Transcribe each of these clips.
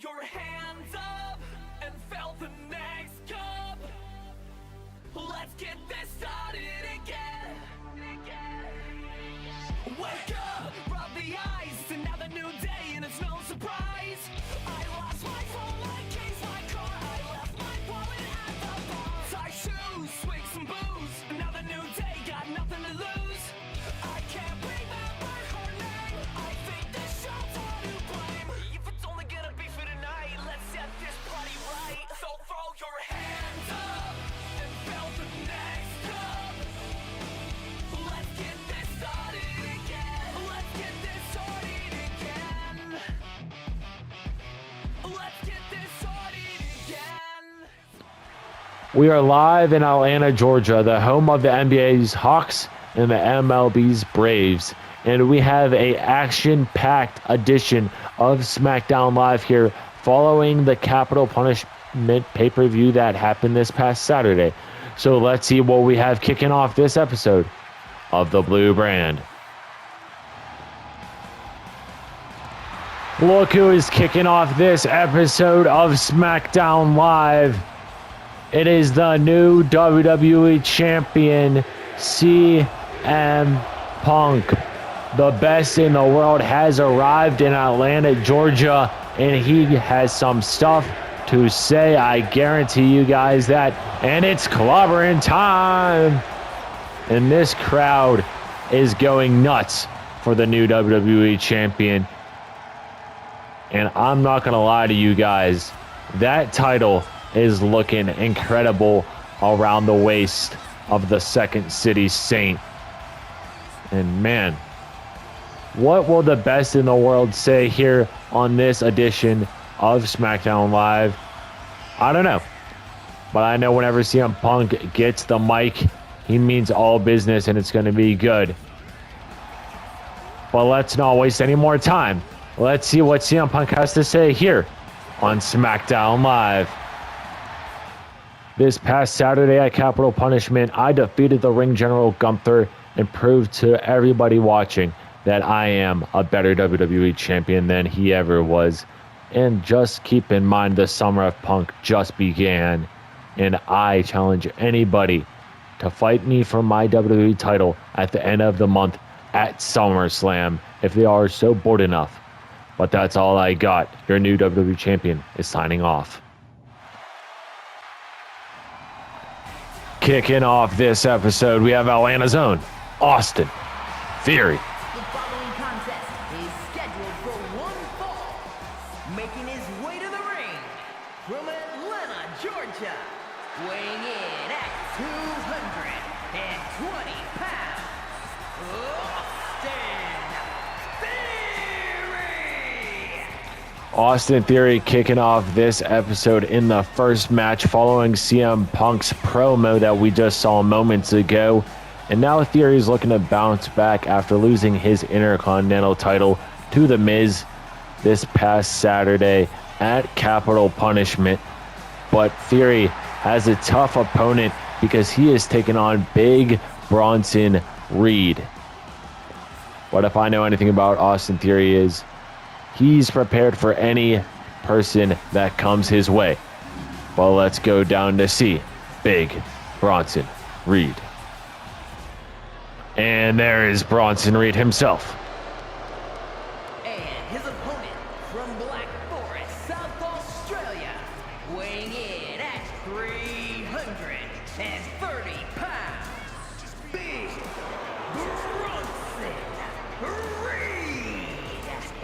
your hands up and fill the next cup. Let's get this started again. Wake up, rub the eyes, another new day and it's no surprise. I lost my phone, my keys, my car, I left my wallet at the bar. Tie shoes, swig some booze, another new day, got nothing to lose. I can't remember her name, I think this show's all to blame. If it's only gonna be for tonight, let's set this party right. So throw your hands up and fill the next cup. Let's get this started again. Let's get this started again. Let's get this started again. We are live in Atlanta, Georgia, the home of the NBA's Hawks and the MLB's Braves. And we have a action-packed edition of Smackdown Live here following the Capital Punishment pay-per-view that happened this past Saturday. So let's see what we have kicking off this episode of the Blue Brand. Look who is kicking off this episode of Smackdown Live. It is the new WWE Champion, CM Punk. The best in the world has arrived in Atlanta, Georgia, and he has some stuff to say. I guarantee you guys that. And it's clobbering time. And this crowd is going nuts for the new WWE Champion. And I'm not going to lie to you guys, that title is looking incredible around the waist of the Second City Saint. And man, what will the best in the world say here on this edition of SmackDown Live? I don't know. But I know whenever CM Punk gets the mic, he means all business and it's going to be good. But let's not waste any more time. Let's see what CM Punk has to say here on SmackDown Live. This past Saturday at Capital Punishment, I defeated the Ring General Gunther and proved to everybody watching that I am a better WWE champion than he ever was. And just keep in mind, the summer of Punk just began, and I challenge anybody to fight me for my WWE title at the end of the month at SummerSlam if they are so bold enough. But that's all I got. Your new WWE champion is signing off. Kicking off this episode, we have Atlanta's own Austin Theory. The following contest is scheduled for one fall. Making his way to the ring from Atlanta, Georgia, weighing in at 220 pounds, Austin Theory kicking off this episode in the first match following CM Punk's promo that we just saw moments ago. And now Theory is looking to bounce back after losing his Intercontinental title to The Miz this past Saturday at Capital Punishment. But Theory has a tough opponent because he is taking on Big Bronson Reed. What if I know anything about Austin Theory is he's prepared for any person that comes his way. Well, let's go down to see Big Bronson Reed. And there is Bronson Reed himself. and his opponent from Black Forest, South Australia, weighing in at 330 pounds, Big Bronson Reed.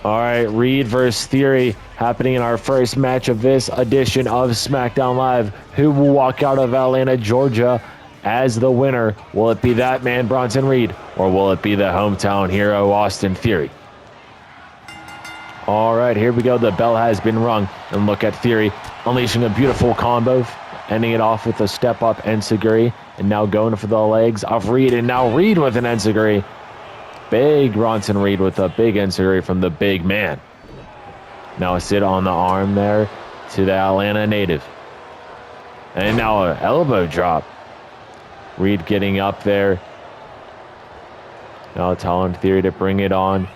All right, Reed versus Theory happening in our first match of this edition of SmackDown Live. Who will walk out of Atlanta, Georgia as the winner? Will it be that man, Bronson Reed, or will it be the hometown hero, Austin Theory? All right, here we go. The bell has been rung, and look at Theory unleashing a beautiful combo, ending it off with a step-up enziguri, and now going for the legs of Reed, and now Reed with an enziguri. Big Bronson Reed with a big enziguri from the big man. Now a sit on the arm there to the Atlanta native. And now an elbow drop. Reed getting up there. Now telling Theory to bring it on.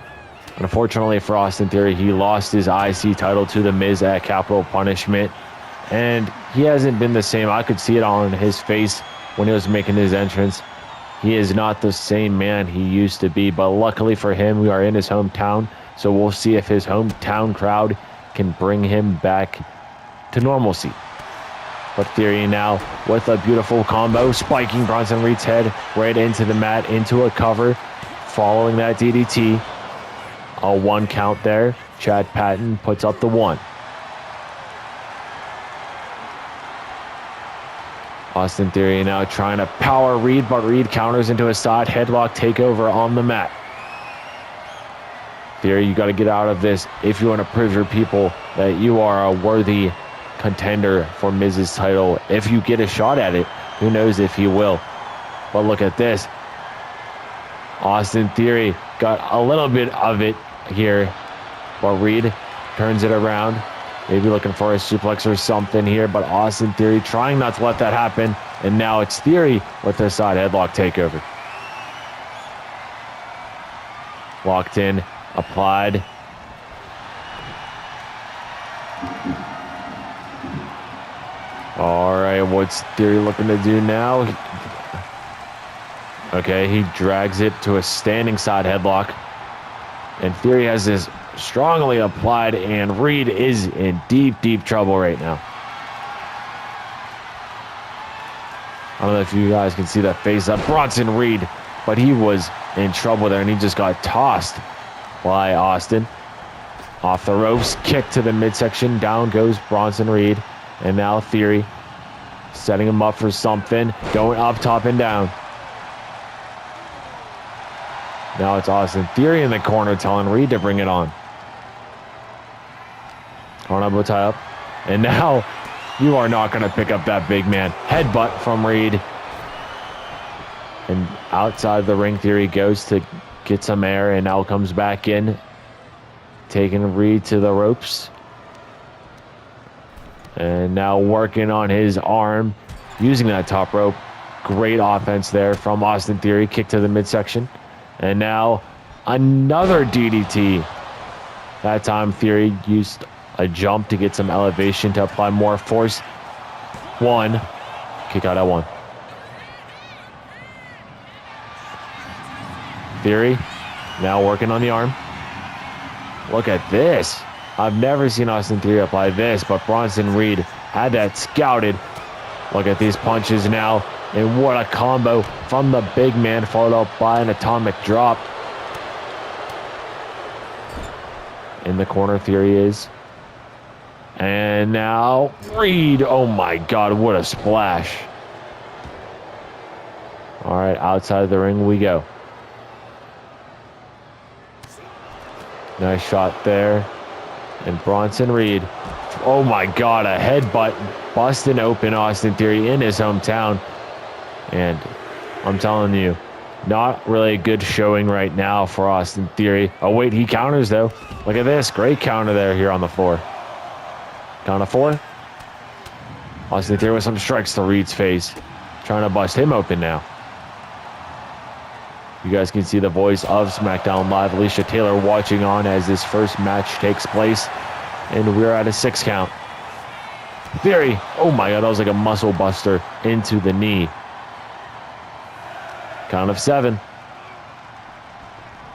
Unfortunately for Austin Theory, he lost his IC title to The Miz at Capital Punishment. And he hasn't been the same. I could see it on his face when he was making his entrance. He is not the same man he used to be. But luckily for him, we are in his hometown. So we'll see if his hometown crowd can bring him back to normalcy. But Theory now with a beautiful combo, spiking Bronson Reed's head right into the mat, into a cover, following that DDT. A 1 count there. Chad Patton puts up the 1. Austin Theory now trying to power Reed, but Reed counters into a side headlock takeover on the mat. Theory, you got to get out of this if you want to prove your people that you are a worthy contender for Miz's title. If you get a shot at it, who knows if he will. But look at this. Austin Theory got a little bit of it here, but Reed turns it around. Maybe looking for a suplex or something here, but Austin Theory trying not to let that happen. And now it's Theory with the side headlock takeover. Locked in, applied. All right, what's Theory looking to do now? Okay, he drags it to a standing side headlock. And Theory has this strongly applied, and Reed is in deep, deep trouble right now. I don't know if you guys can see that face up Bronson Reed, but he was in trouble there, and he just got tossed by Austin. Off the ropes, kick to the midsection, down goes Bronson Reed, and now Theory setting him up for something, going up, top, and down. Now it's Austin Theory in the corner telling Reed to bring it on. Elbow tie up. And now you are not going to pick up that big man. Headbutt from Reed. And outside the ring, Theory goes to get some air and now comes back in. Taking Reed to the ropes. And now working on his arm. Using that top rope. Great offense there from Austin Theory. Kick to the midsection. And now another DDT. That time Theory used a jump to get some elevation to apply more force. 1. Kick out at 1. Theory now working on the arm. Look at this. I've never seen Austin Theory apply this, but Bronson Reed had that scouted. Look at these punches now. And what a combo from the big man, followed up by an atomic drop. In the corner, Theory is. And now Reed. Oh my God, what a splash. All right, outside of the ring we go. Nice shot there. And Bronson Reed. Oh my God, a headbutt busting open Austin Theory in his hometown. And I'm telling you, not really a good showing right now for Austin Theory. Oh wait, he counters though. Look at this, great counter there here on the floor. Count of 4. Austin Theory with some strikes to Reed's face. Trying to bust him open now. You guys can see the voice of Smackdown Live, Alicia Taylor, watching on as this first match takes place. And we're at a 6 count. Theory, oh my God, that was like a muscle buster into the knee. Count of 7.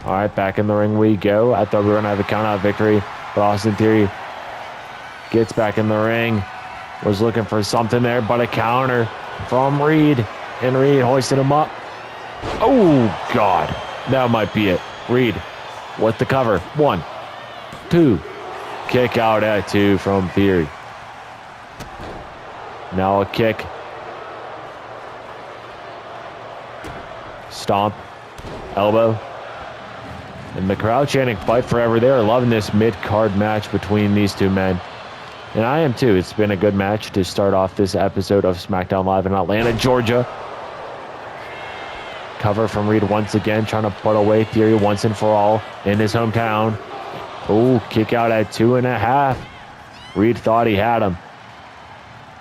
All right, back in the ring we go. I thought we were going to have a count out victory, but Austin Theory gets back in the ring. Was looking for something there, but a counter from Reed. And Reed hoisted him up. Oh, God. That might be it. Reed with the cover. 1, 2. Kick out at 2 from Theory. Now a kick. Stomp. Elbow. And the crowd chanting fight forever. They are loving this mid-card match between these two men. And I am too. It's been a good match to start off this episode of Smackdown Live in Atlanta, Georgia. Cover from Reed once again, trying to put away Theory once and for all in his hometown. Oh, kick out at 2.5. Reed thought he had him.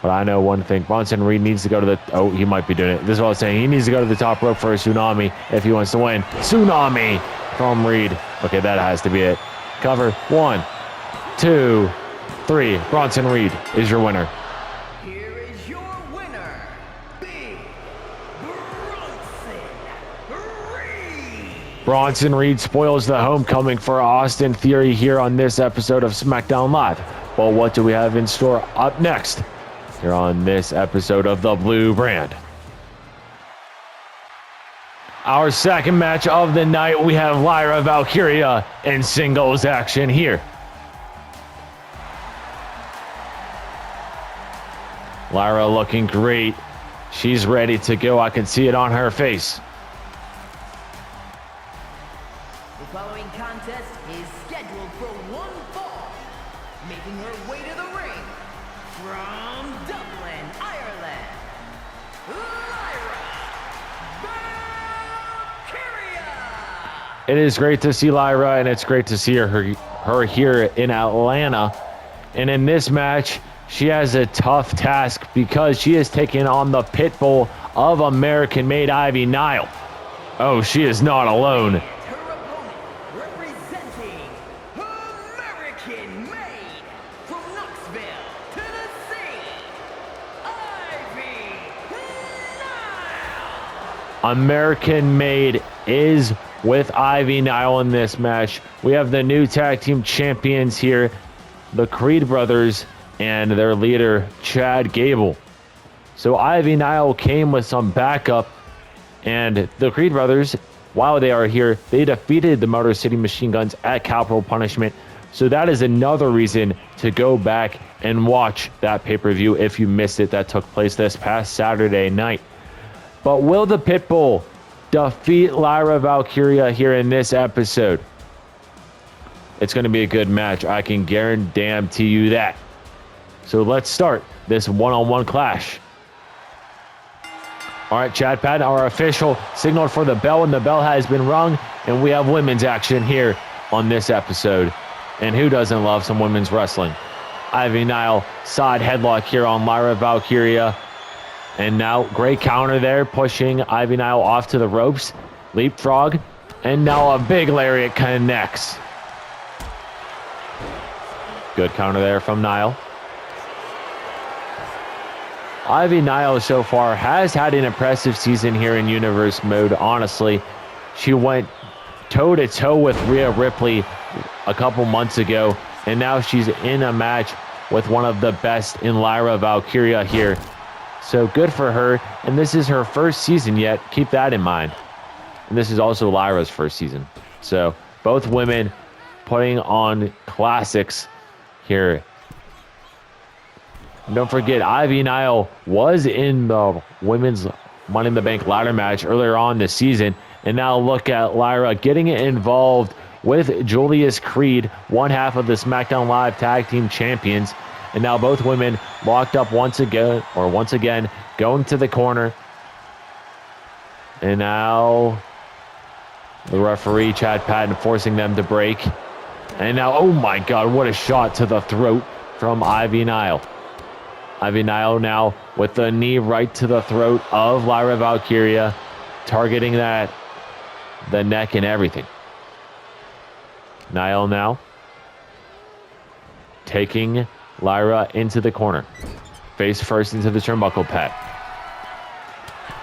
But I know one thing. Bronson Reed needs to go to the... Oh, he might be doing it. This is what I was saying. He needs to go to the top rope for a tsunami if he wants to win. Tsunami from Reed. Okay, that has to be it. Cover. 1, 2, 3. Bronson Reed is your winner. Here is your winner, Big Bronson Reed. Bronson Reed spoils the homecoming for Austin Theory here on this episode of SmackDown Live. Well, what do we have in store up next here on this episode of the Blue Brand? Our second match of the night, we have Lyra Valkyria in singles action here. Lyra looking great. She's ready to go. I can see it on her face. The following contest is scheduled for one fall. Making her way to the ring from Dublin, Ireland, Lyra Valkyria. It is great to see Lyra, and it's great to see her here in Atlanta. And in this match, she has a tough task because she is taking on the pit bull of American-made Ivy Nile. Oh, she is not alone. Her opponent, representing American-made from Knoxville, Tennessee, Ivy Nile. American-made is with Ivy Nile in this match. We have the new tag team champions here, the Creed brothers, and their leader, Chad Gable. So Ivy Nile came with some backup, and the Creed brothers, while they are here, they defeated the Motor City Machine Guns at Capital Punishment. So that is another reason to go back and watch that pay-per-view if you missed it. That took place this past Saturday night. But will the Pitbull defeat Lyra Valkyria here in this episode? It's going to be a good match. I can guarantee you that. So let's start this one-on-one clash. All right, Chad Patton, our official, signaled for the bell, and the bell has been rung, and we have women's action here on this episode. And who doesn't love some women's wrestling? Ivy Nile, side headlock here on Lyra Valkyria. And now, great counter there, pushing Ivy Nile off to the ropes. Leapfrog, and now a big lariat connects. Good counter there from Nile. Ivy Nile so far has had an impressive season here in Universe mode, honestly. She went toe-to-toe with Rhea Ripley a couple months ago, and now she's in a match with one of the best in Lyra Valkyria here. So good for her, and this is her first season yet. Keep that in mind. And this is also Lyra's first season. So both women putting on classics here. And don't forget, Ivy Nile was in the women's Money in the Bank ladder match earlier on this season. And now look at Lyra getting involved with Julius Creed, one half of the SmackDown Live Tag Team Champions. And now both women locked up once again, going to the corner. And now the referee, Chad Patton, forcing them to break. And now, oh my God, what a shot to the throat from Ivy Nile. Ivy Nile now with the knee right to the throat of Lyra Valkyria, targeting the neck and everything. Nile now taking Lyra into the corner. Face first into the turnbuckle pad.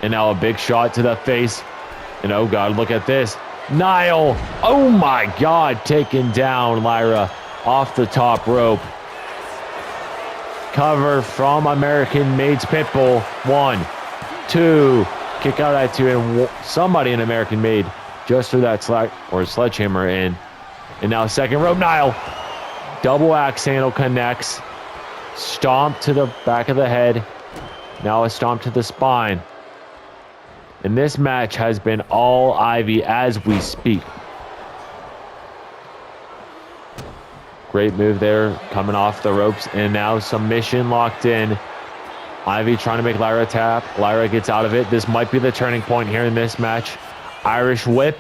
And now a big shot to the face. And oh God, look at this. Nile, oh my God, taking down Lyra off the top rope. Cover from American Maid's Pitbull. 1, 2, kick out at 2, and somebody in American Made just threw that sledgehammer in. And now second rope, Nile. Double axe handle connects. Stomp to the back of the head. Now a stomp to the spine. And this match has been all Ivy as we speak. Great move there, coming off the ropes, and now submission locked in. Ivy trying to make Lyra tap. Lyra gets out of it. This might be the turning point here in this match. Irish whip,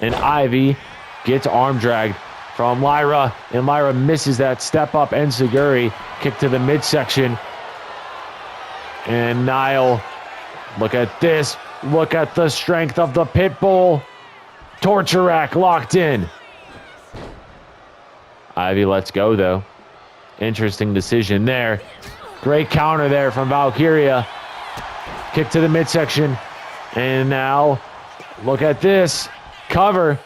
and Ivy gets arm dragged from Lyra, and Lyra misses that step up enziguri kick to the midsection. And Nile, look at this. Look at the strength of the pit bull. Torture rack locked in. Ivy lets go, though. Interesting decision there. Great counter there from Valkyria. Kick to the midsection. And now, look at this. Cover.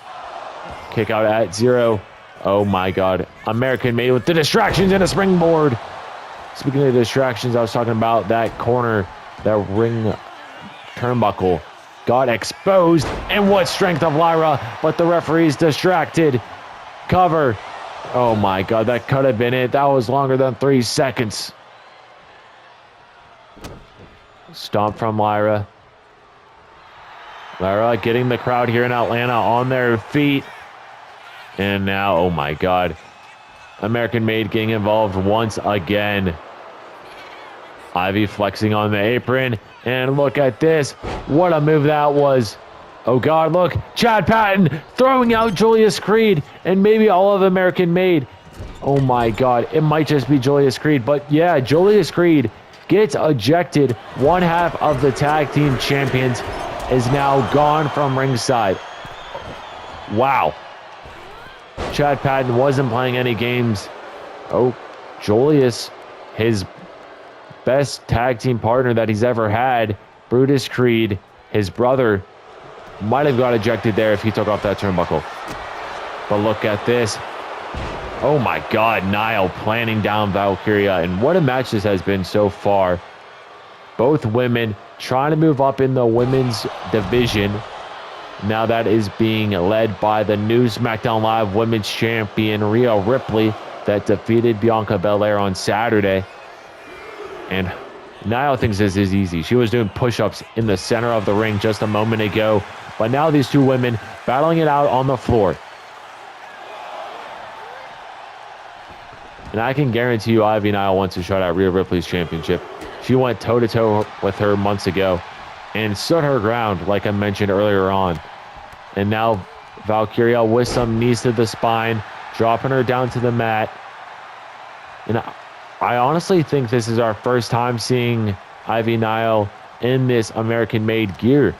Kick out at 0. Oh my God. American made with the distractions and a springboard. Speaking of distractions, I was talking about that corner, that ring turnbuckle got exposed. And what strength of Lyra, but the referee's distracted. Cover. Oh my God, that could have been it. That was longer than 3 seconds. Stomp from Lyra. Lyra getting the crowd here in Atlanta on their feet. And now, oh my God, American Made getting involved once again. Ivy flexing on the apron. And look at this. What a move that was. Oh God, look. Chad Patton throwing out Julius Creed and maybe all of American Made. Oh my God, it might just be Julius Creed. But yeah, Julius Creed gets ejected. One half of the tag team champions is now gone from ringside. Wow. Chad Patton wasn't playing any games. Oh, Julius, his best tag team partner that he's ever had, Brutus Creed, his brother, might have got ejected there if he took off that turnbuckle. But look at this. Oh my God, Nile planning down Valkyria. And what a match this has been so far. Both women trying to move up in the women's division. Now that is being led by the new SmackDown Live Women's Champion, Rhea Ripley, that defeated Bianca Belair on Saturday. And Nile thinks this is easy. She was doing push-ups in the center of the ring just a moment ago. But now these two women battling it out on the floor. And I can guarantee you Ivy Nile wants to shut out Rhea Ripley's championship. She went toe-to-toe with her months ago and stood her ground, like I mentioned earlier on. And now Valkyria with some knees to the spine, dropping her down to the mat. And I honestly think this is our first time seeing Ivy Nile in this American-made gear.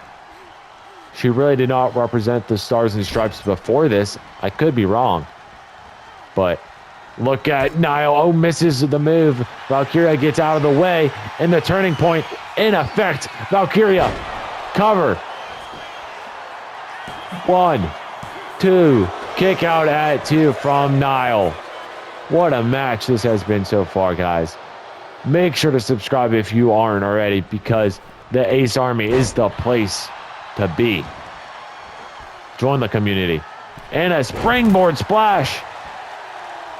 She really did not represent the Stars and Stripes before this. I could be wrong. But look at Nile. Oh, misses the move. Valkyria gets out of the way. And the turning point in effect. Valkyria. Cover. 1, 2. Kick out at 2 from Nile. What a match this has been so far, guys. Make sure to subscribe if you aren't already, because the Ace Army is the place to be. Join the community. And a springboard splash.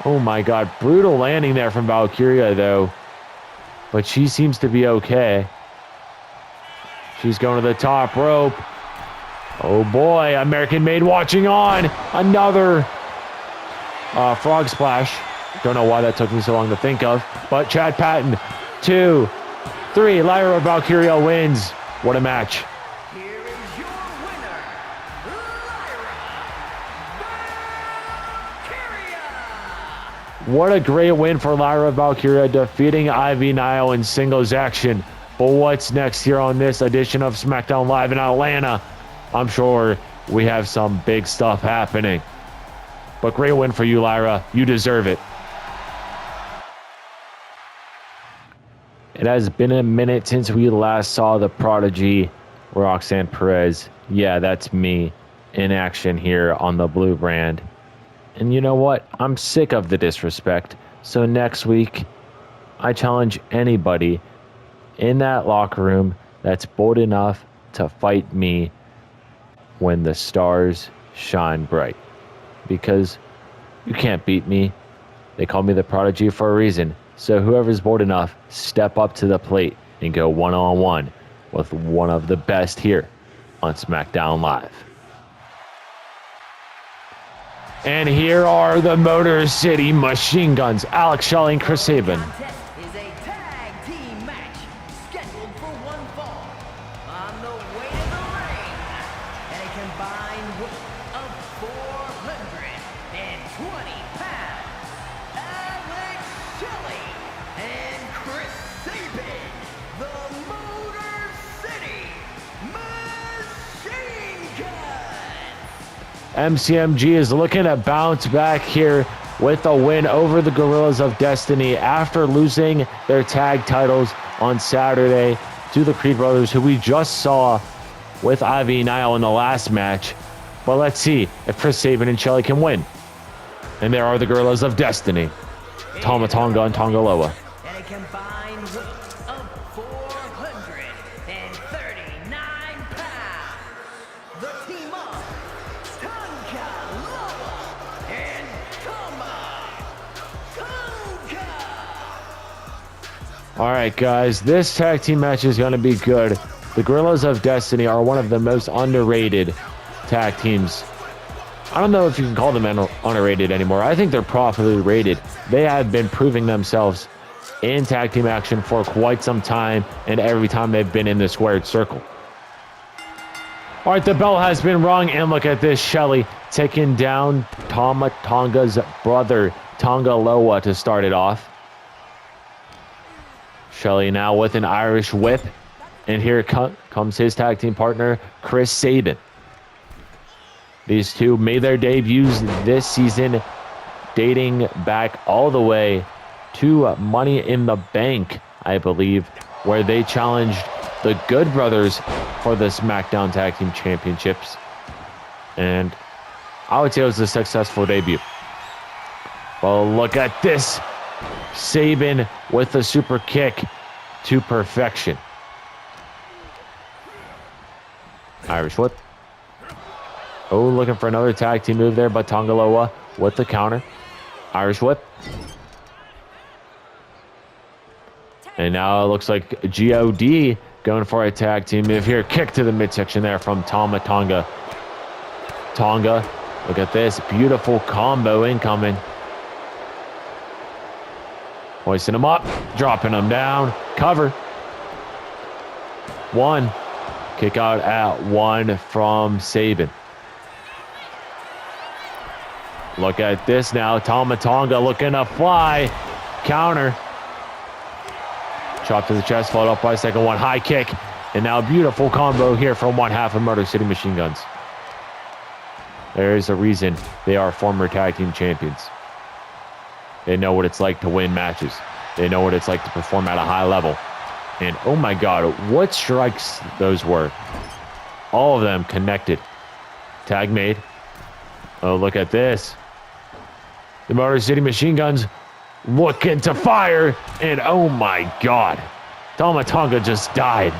Oh my God, brutal landing there from Valkyria though. But she seems to be okay. She's going to the top rope. Oh boy, American Made watching on. Another frog splash. Don't know why that took me so long to think of. But Chad Patton, 2, 3. Lyra Valkyria wins. What a match. Here is your winner, Lyra Valkyria. What a great win for Lyra Valkyria, defeating Ivy Nile in singles action. But what's next here on this edition of SmackDown Live in Atlanta? I'm sure we have some big stuff happening. But great win for you, Lyra. You deserve it. It has been a minute since we last saw the prodigy, Roxanne Perez. Yeah, that's me in action here on the Blue brand. And you know what? I'm sick of the disrespect. So next week, I challenge anybody in that locker room that's bold enough to fight me when the stars shine bright. Because you can't beat me. They call me the prodigy for a reason. So whoever's bold enough, step up to the plate and go one-on-one with one of the best here on SmackDown Live. And here are the Motor City Machine Guns, Alex Shelley and Chris Sabin. Contest is a tag team match scheduled for one fall. On the way to the ring, at a combined weight of 420 pounds, Alex Shelley and Chris Sabin. the Motor City Machine Guns. MCMG is looking to bounce back here with a win over the Guerrillas of Destiny after losing their tag titles on Saturday to the Creed brothers, who we just saw with Ivy and Nile in the last match. But let's see if Chris Sabin and Shelly can win. And there are the Guerrillas of Destiny, Tama Tonga and Tonga Loa. And a combined weight of 439 pounds. The team of Tonga Loa and Tama Tonga. All right, guys, this tag team match is going to be good. The Guerrillas of Destiny are one of the most underrated tag teams. I don't know if you can call them underrated anymore. I think they're properly rated. They have been proving themselves in tag team action for quite some time, and every time they've been in the squared circle. All right, the bell has been rung, and look at this. Shelly taking down Tama Tonga's brother, Tonga Loa, to start it off. Shelly now with an Irish whip, and here comes his tag team partner, Chris Sabin. These two made their debuts this season, dating back all the way to Money in the Bank, I believe, where they challenged the Good Brothers for the Smackdown Tag Team Championships. And I would say it was a successful debut. Well, look at this. Sabin with a super kick to perfection. Irish whip. Oh, looking for another tag team move there, but Tonga Loa with the counter. Irish whip. And now it looks like God going for a tag team move here. Kick to the midsection there from Tama Tonga. Tonga, look at this. Beautiful combo incoming. Hoisting him up, dropping him down. Cover. One. Kick out at one from Sabin. Look at this now. Tama Tonga looking to fly. Counter. Chop to the chest, followed up by a second one. High kick. And now a beautiful combo here from one half of Motor City Machine Guns. There is a reason they are former tag team champions. They know what it's like to win matches. They know what it's like to perform at a high level. And oh my God, what strikes those were. All of them connected. Tag made. Oh, look at this. The Motor City Machine Guns looking to fire. And oh my God. Tama Tonga just died.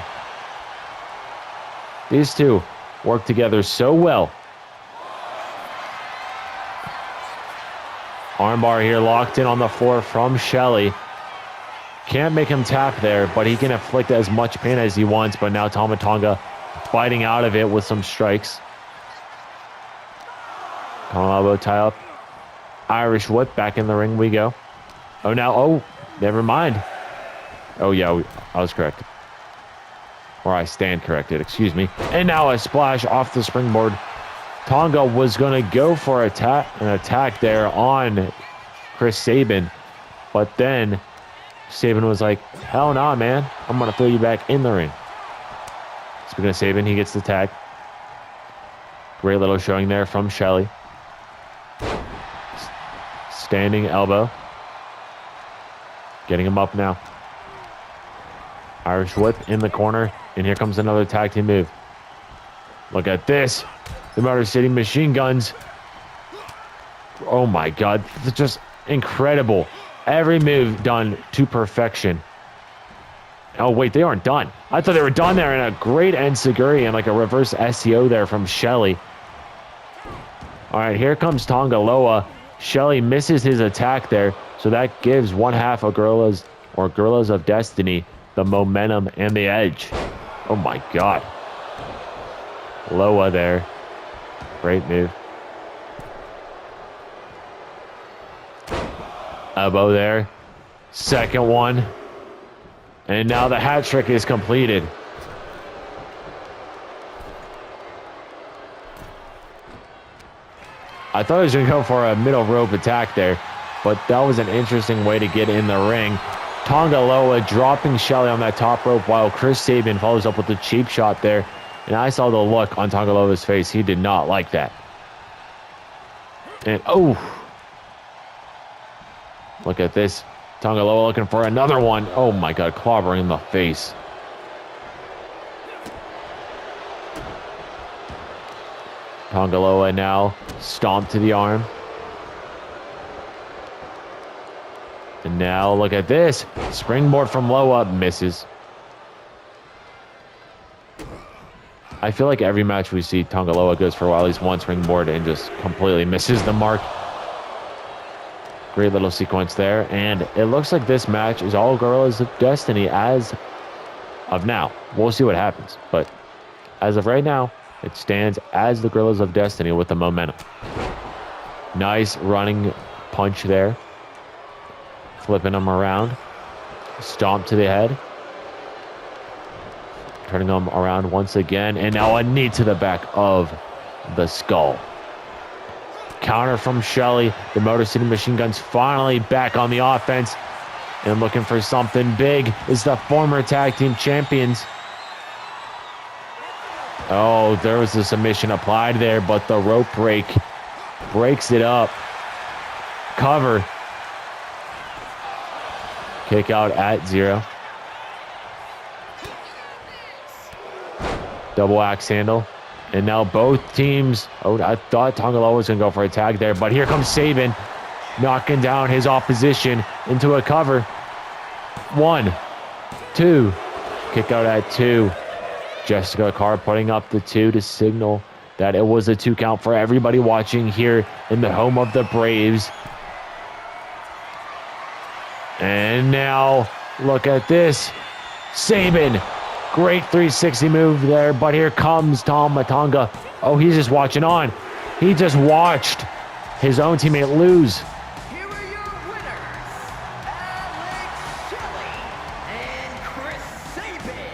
These two work together so well. Armbar here locked in on the floor from Shelly. Can't make him tap there, but he can inflict as much pain as he wants. But now Tama Tonga fighting out of it with some strikes. Elbow tie up. Irish whip, back in the ring we go. Oh, now, oh, never mind. Oh, yeah, I was correct. Or I stand corrected, excuse me. And now a splash off the springboard. Tonga was going to go for an attack there on Chris Sabin. But then Sabin was like, hell nah, man. I'm going to throw you back in the ring. Speaking of Sabin, he gets the tag. Great little showing there from Shelly. Standing elbow. Getting him up now. Irish whip in the corner. And here comes another tag team move. Look at this. The Motor City Machine Guns. Oh my God. It's just incredible. Every move done to perfection. Oh wait, they aren't done. I thought they were done there, and a great enziguri and like a reverse SEO there from Shelly. All right, here comes Tonga Loa. Shelly misses his attack there, so that gives one half of Guerrillas of Destiny the momentum and the edge. Oh my God. Loa there. Great move. Elbow there. Second one. And now the hat trick is completed. I thought he was going to go for a middle rope attack there, but that was an interesting way to get in the ring. Tonga Loa dropping Shelley on that top rope while Chris Sabin follows up with a cheap shot there. And I saw the look on Tonga Loa's face. He did not like that. And, oh. Look at this. Tonga Loa looking for another one. Oh, my God. Clobbering in the face. Tonga Loa now. Stomp to the arm. And now look at this. Springboard from Loa. Misses. I feel like every match we see, Tonga Loa goes for at least one springboard and just completely misses the mark. Great little sequence there. And it looks like this match is all Guerrillas of Destiny as of now. We'll see what happens. But as of right now, it stands as the Guerrillas of Destiny with the momentum. Nice running punch there. Flipping them around. Stomp to the head. Turning them around once again. And now a knee to the back of the skull. Counter from Shelley. The Motor City Machine Guns finally back on the offense. And looking for something big is the former tag team champions. Oh, there was a submission applied there, but the rope break breaks it up. Cover. Kick out at 0. Double axe handle. And now both teams. Oh, I thought Tonga Loa was going to go for a tag there. But here comes Sabin. Knocking down his opposition into a cover. 1, 2. Kick out at 2. Jessica Carr putting up the 2 to signal that it was a 2 count for everybody watching here in the home of the Braves. And now, look at this. Sabin, great 360 move there, but here comes Tama Tonga. Oh, he's just watching on. He just watched his own teammate lose. Here are your winners, Alex Shelley and Chris Sabin,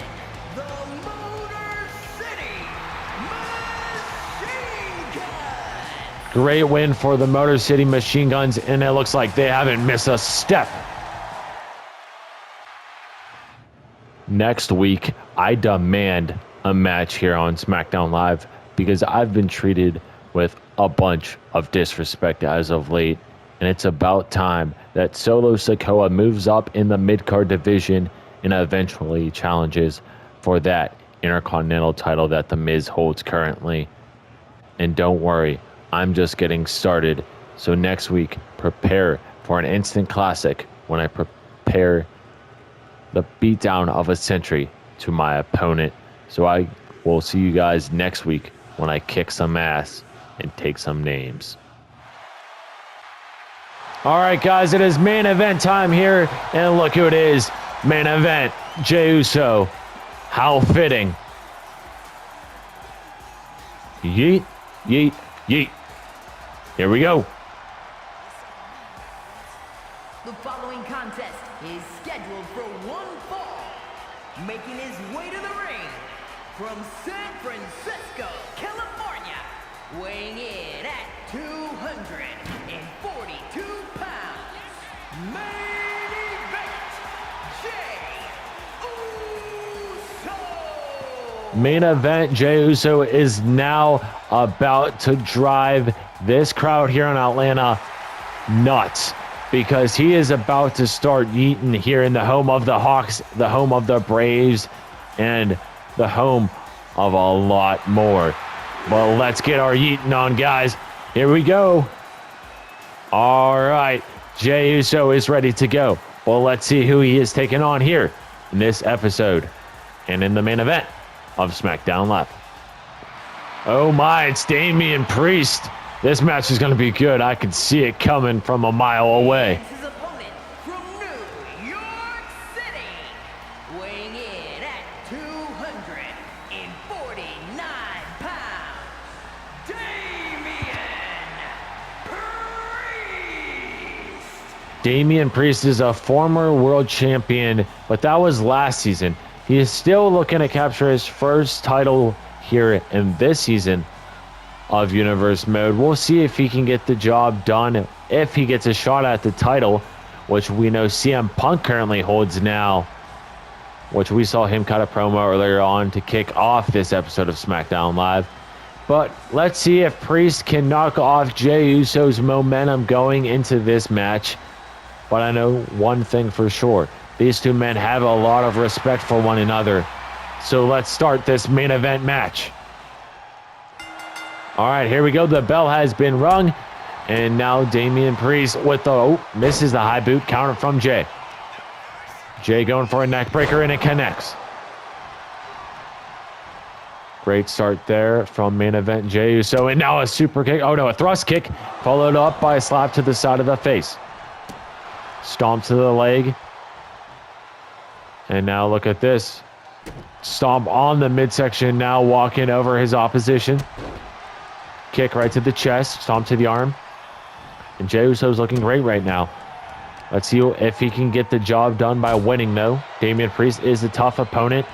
the Motor City Machine Guns. Great win for the Motor City Machine Guns, and it looks like they haven't missed a step. Next week, I demand a match here on Smackdown Live because I've been treated with a bunch of disrespect as of late, and it's about time that Solo Sikoa moves up in the mid-card division and eventually challenges for that Intercontinental title that The Miz holds currently. And don't worry, I'm just getting started. So next week, prepare for an instant classic when I prepare the beatdown of a century to my opponent. So I will see you guys next week when I kick some ass and take some names. All right, guys, it is main event time here, and look who it is. Main event, Jey Uso. How fitting. Yeet, yeet, yeet. Here we go. The following contest is scheduled for one fall. Making his way to the ring from San Francisco, California, weighing in at 242 pounds. Main event, Jey Uso. Main event, Jey Uso is now about to drive this crowd here in Atlanta nuts, because he is about to start yeeting here in the home of the Hawks, the home of the Braves, and the home of a lot more. But let's get our yeeting on, guys. Here we go. All right, Jey Uso is ready to go. Well, let's see who he is taking on here in this episode and in the main event of SmackDown Live. Oh my, it's Damian Priest. This match is going to be good. I can see it coming from a mile away. His opponent from New York City, weighing in at 249 pounds, Damian Priest. Damian Priest is a former world champion, but that was last season. He is still looking to capture his first title here in this season of Universe Mode. We'll see if he can get the job done, if he gets a shot at the title. which we know CM Punk currently holds now, which we saw him cut a promo earlier on to kick off this episode of SmackDown Live. But let's see if Priest can knock off Jey Uso's momentum going into this match. But I know one thing for sure. These two men have a lot of respect for one another. So let's start this main event match. All right, here we go. The bell has been rung. And now Damian Priest with the... misses the high boot. Counter from Jey. Jey going for a neck breaker, and it connects. Great start there from main event Jey Uso. And now a super kick. Oh, no, a thrust kick. Followed up by a slap to the side of the face. Stomp to the leg. And now look at this. Stomp on the midsection, now walking over his opposition. Kick right to the chest. Stomp to the arm. And Jey Uso's looking great right now. Let's see if he can get the job done by winning, though. Damian Priest is a tough opponent,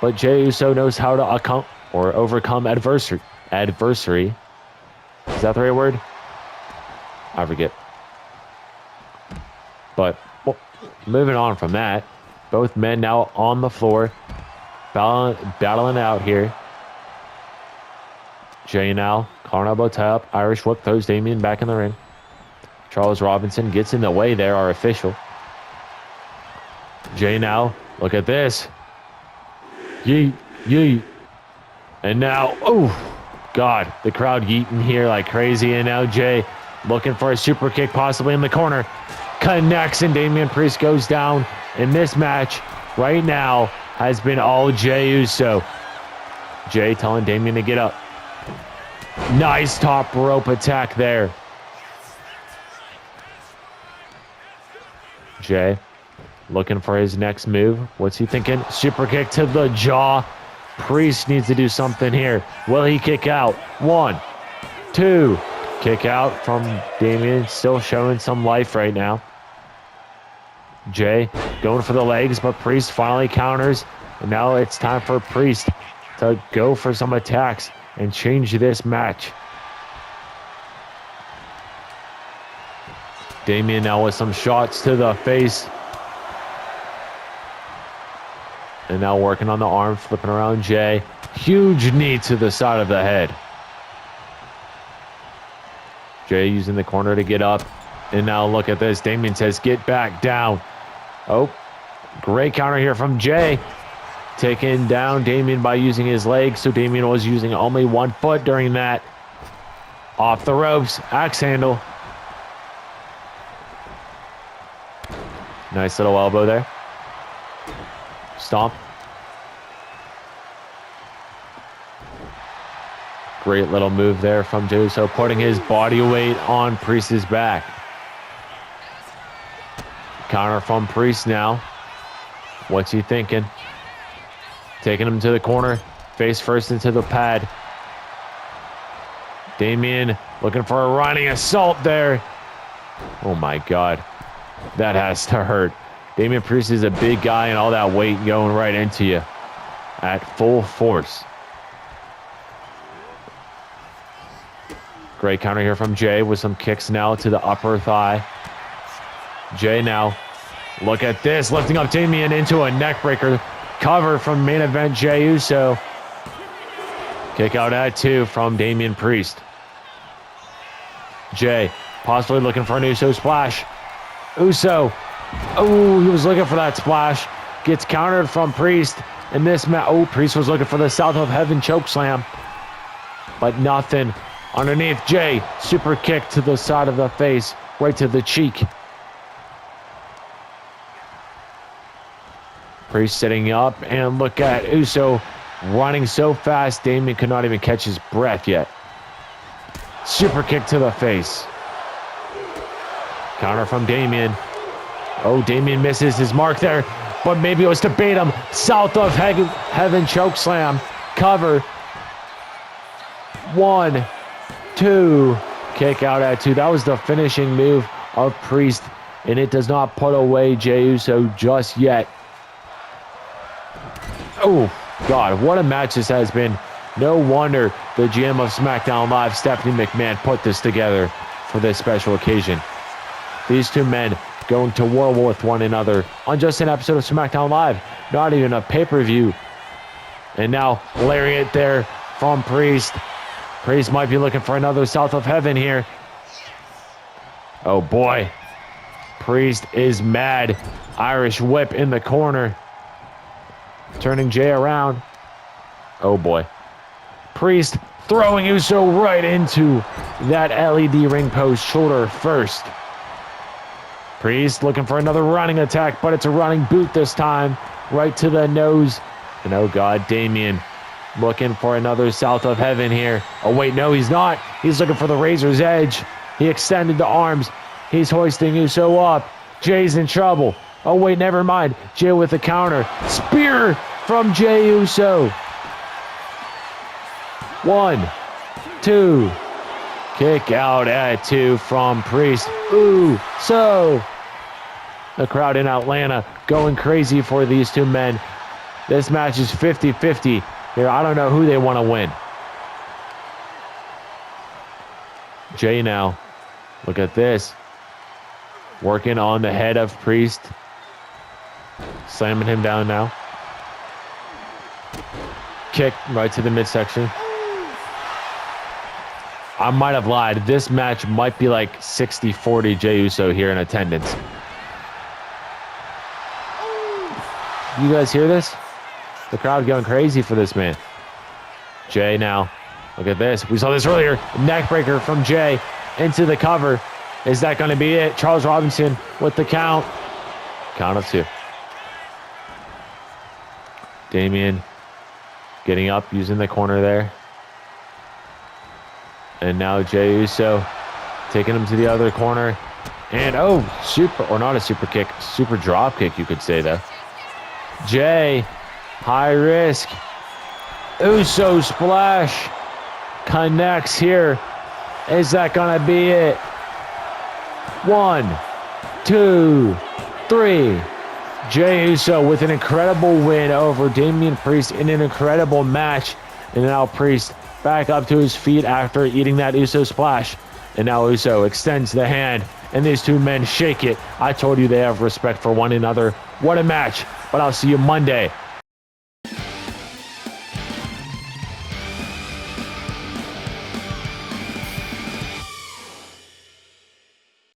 but Jey Uso knows how to overcome adversary. Is that the right word? I forget. But moving on from that, both men now on the floor, battling out here. Jey now, collar elbow tie up, Irish whip, throws Damian back in the ring. Charles Robinson gets in the way there, our official. Jey now, look at this. Yeet, yeet. And now, oh, God, the crowd yeeting here like crazy. And now Jey looking for a super kick possibly in the corner. Connects, and Damian Priest goes down. And this match right now has been all Jey Uso. Jey telling Damian to get up. Nice top rope attack there. Jey looking for his next move. What's he thinking? Super kick to the jaw. Priest needs to do something here. Will he kick out? 1, 2. Kick out from Damian. Still showing some life right now. Jey going for the legs, but Priest finally counters. And now it's time for Priest to go for some attacks and change this match. Damian now with some shots to the face. And now working on the arm, flipping around Jey. Huge knee to the side of the head. Jey using the corner to get up. And now look at this. Damian says, get back down. Oh, great counter here from Jey. Taking down Damian by using his legs. So Damian was using only 1 foot during that. Off the ropes. Axe handle. Nice little elbow there. Stomp. Great little move there from Jey Uso, putting his body weight on Priest's back. Counter from Priest now. What's he thinking? Taking him to the corner. Face first into the pad. Damian looking for a running assault there. Oh my God. That has to hurt. Damian Priest is a big guy, and all that weight going right into you at full force. Great counter here from Jey with some kicks now to the upper thigh. Jey now, look at this, lifting up Damian into a neck breaker. Cover from main event Jey Uso. Kick out at 2 from Damian Priest. Jey possibly looking for an Uso splash. Uso. Oh, he was looking for that splash. Gets countered from Priest. And this match. Oh, Priest was looking for the South of Heaven choke slam. But nothing. Underneath Jey. Super kick to the side of the face. Right to the cheek. Priest sitting up. And look at Uso running so fast. Damian could not even catch his breath yet. Super kick to the face. Counter from Damian. Oh, Damian misses his mark there, but maybe it was to bait him. South of Heaven choke slam. Cover. 1, 2. Kick out at 2. That was the finishing move of Priest, and it does not put away Jey Uso just yet. Oh, God, what a match this has been. No wonder the GM of SmackDown Live, Stephanie McMahon, put this together for this special occasion. These two men going to war with one another on just an episode of SmackDown Live. Not even a pay-per-view. And now, lariat there from Priest. Priest might be looking for another South of Heaven here. Oh boy. Priest is mad. Irish whip in the corner. Turning Jey around. Oh boy. Priest throwing Uso right into that LED ring post, shoulder first. Priest looking for another running attack, but it's a running boot this time. Right to the nose. And oh god, Damian looking for another South of Heaven here. Oh wait, no, he's not. He's looking for the Razor's Edge. He extended the arms. He's hoisting Uso up. Jey's in trouble. Oh wait, never mind. Jey with the counter. Spear from Jey Uso. 1, 2. Kick out at 2 from Priest. Ooh, so. The crowd in Atlanta going crazy for these two men. This match is 50-50. Here, I don't know who they want to win. Jey now. Look at this. Working on the head of Priest. Slamming him down now. Kick right to the midsection. I might have lied. This match might be like 60-40 Jey Uso here in attendance. You guys hear this? The crowd going crazy for this man. Jey now. Look at this. We saw this earlier. Neckbreaker from Jey into the cover. Is that going to be it? Charles Robinson with the count. Count of 2. Damian getting up, using the corner there. And now Jey Uso taking him to the other corner. And oh, super, or not a super kick, super drop kick, you could say though. Jey, high risk. Uso splash. Connects here. Is that going to be it? 1, 2, 3. Jey Uso with an incredible win over Damian Priest in an incredible match. And now Priest back up to his feet after eating that Uso splash. And now Uso extends the hand, and these two men shake it. I told you they have respect for one another. What a match. But I'll see you Monday